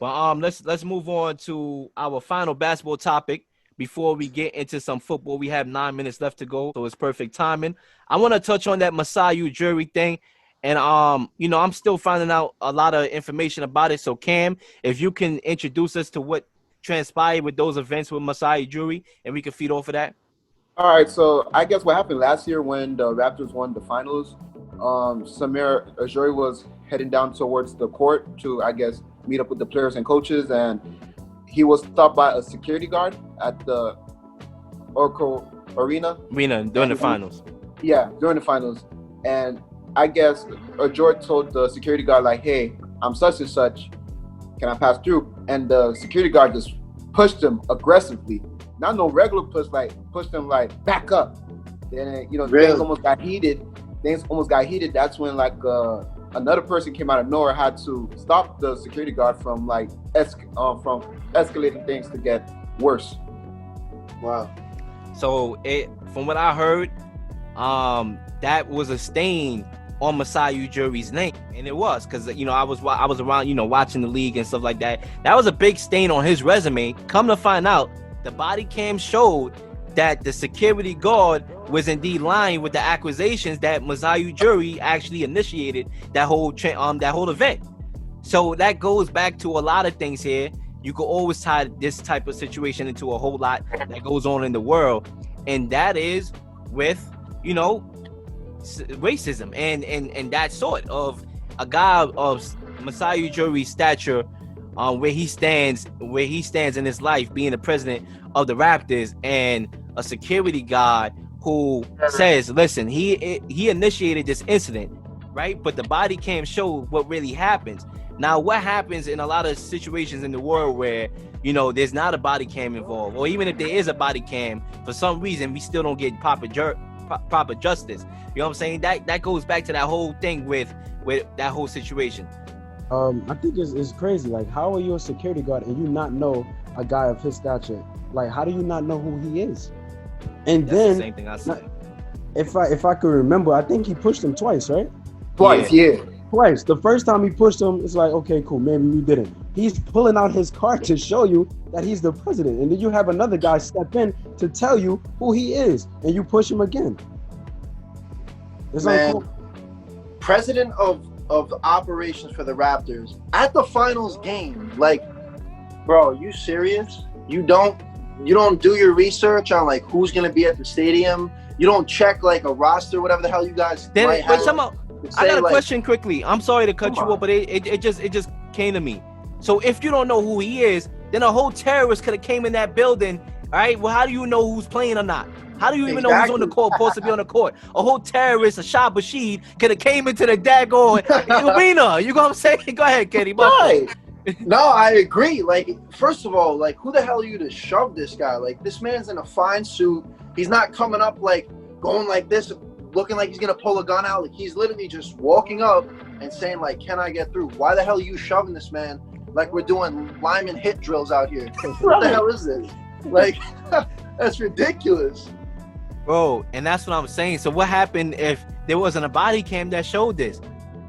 Well, let's move on to our final basketball topic before we get into some football. We have 9 minutes left to go, so it's perfect timing. I want to touch on that Masai Ujiri thing, and I'm still finding out a lot of information about it. So, Cam, if you can introduce us to what transpired with those events with Masai Ujiri, and we can feed off of that. All right, so I guess what happened last year when the Raptors won the finals, Samir Ujiri was heading down towards the court to, I guess, meet up with the players and coaches, and he was stopped by a security guard at the Oracle Arena. During the finals. Yeah, during the finals. And I guess Ujiri told the security guard, like, hey, I'm such and such. Can I pass through? And the security guard just pushed him aggressively. Not no regular push, like pushed him like back up. Then things almost got heated. That's when like another person came out of nowhere, had to stop the security guard from like from escalating things to get worse. Wow. So from what I heard, that was a stain on Masai Ujiri's name, and it was because I was around watching the league and stuff like that. That was a big stain on his resume. Come to find out, the body cam showed that the security guard was indeed lying with the accusations that Masai Ujiri actually initiated that whole event. So that goes back to a lot of things here. You could always tie this type of situation into a whole lot that goes on in the world, and that is with racism and that sort of a guy of Masai Ujiri's stature, where he stands in his life, being the president of the Raptors, and a security guard who says, listen, he initiated this incident, right? But the body cam showed what really happens. Now, what happens in a lot of situations in the world where there's not a body cam involved, or even if there is a body cam, for some reason we still don't get proper justice. You know what I'm saying? That goes back to that whole thing with that whole situation. I think it's crazy. Like, how are you a security guard and you not know a guy of his stature? Like, how do you not know who he is? And That's then the same thing I said. If I could remember, I think he pushed him twice, right? Twice, yeah. Twice. The first time he pushed him, it's like, okay, cool, maybe we didn't. He's pulling out his card to show you that he's the president, and then you have another guy step in to tell you who he is, and you push him again. It's Man, president of operations for the Raptors at the finals game. Like, bro, are you serious? You don't do your research on like who's gonna be at the stadium. You don't check like a roster, whatever the hell you guys might have. I got a question quickly. I'm sorry to cut you off, but it just came to me. So if you don't know who he is, then a whole terrorist could have came in that building. All right. Well, how do you know who's playing or not? How do you even know who's on the court, supposed to be on the court? A whole terrorist, a Shah Bashid, could have came into the daggone arena. You know what I'm saying? Go ahead, Kenny. Right. No, I agree. Like, first of all, like, who the hell are you to shove this guy? Like, this man's in a fine suit. He's not coming up, like, going like this, looking like he's going to pull a gun out. Like, he's literally just walking up and saying, like, can I get through? Why the hell are you shoving this man like we're doing lineman hit drills out here? What the hell is this? Like, that's ridiculous. Bro, and that's what I'm saying. So what happened if there wasn't a body cam that showed this?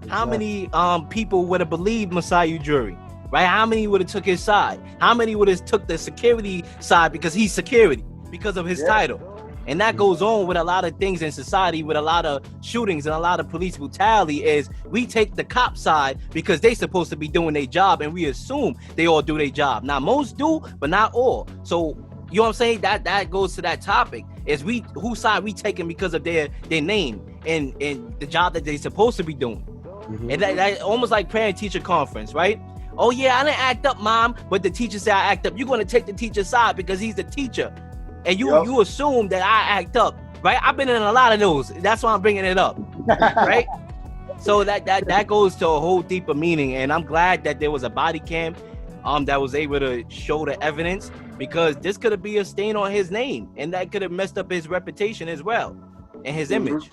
How many people would have believed Masai Ujiri? Right? How many would have took his side? How many would have took the security side because he's security, because of his title? And that goes on with a lot of things in society, with a lot of shootings and a lot of police brutality, is we take the cop side because they supposed to be doing their job, and we assume they all do their job. Now, most do, but not all. So, you know what I'm saying? That goes to that topic, is whose side we taking because of their name and the job that they supposed to be doing. Mm-hmm. And that almost like parent-teacher conference, right? Oh yeah, I didn't act up, mom, but the teacher said I act up. You're gonna take the teacher's side because he's the teacher, and you assume that I act up, right? I've been in a lot of those. That's why I'm bringing it up, right? So that goes to a whole deeper meaning, and I'm glad that there was a body cam, that was able to show the evidence, because this could be a stain on his name, and that could have messed up his reputation as well and his image.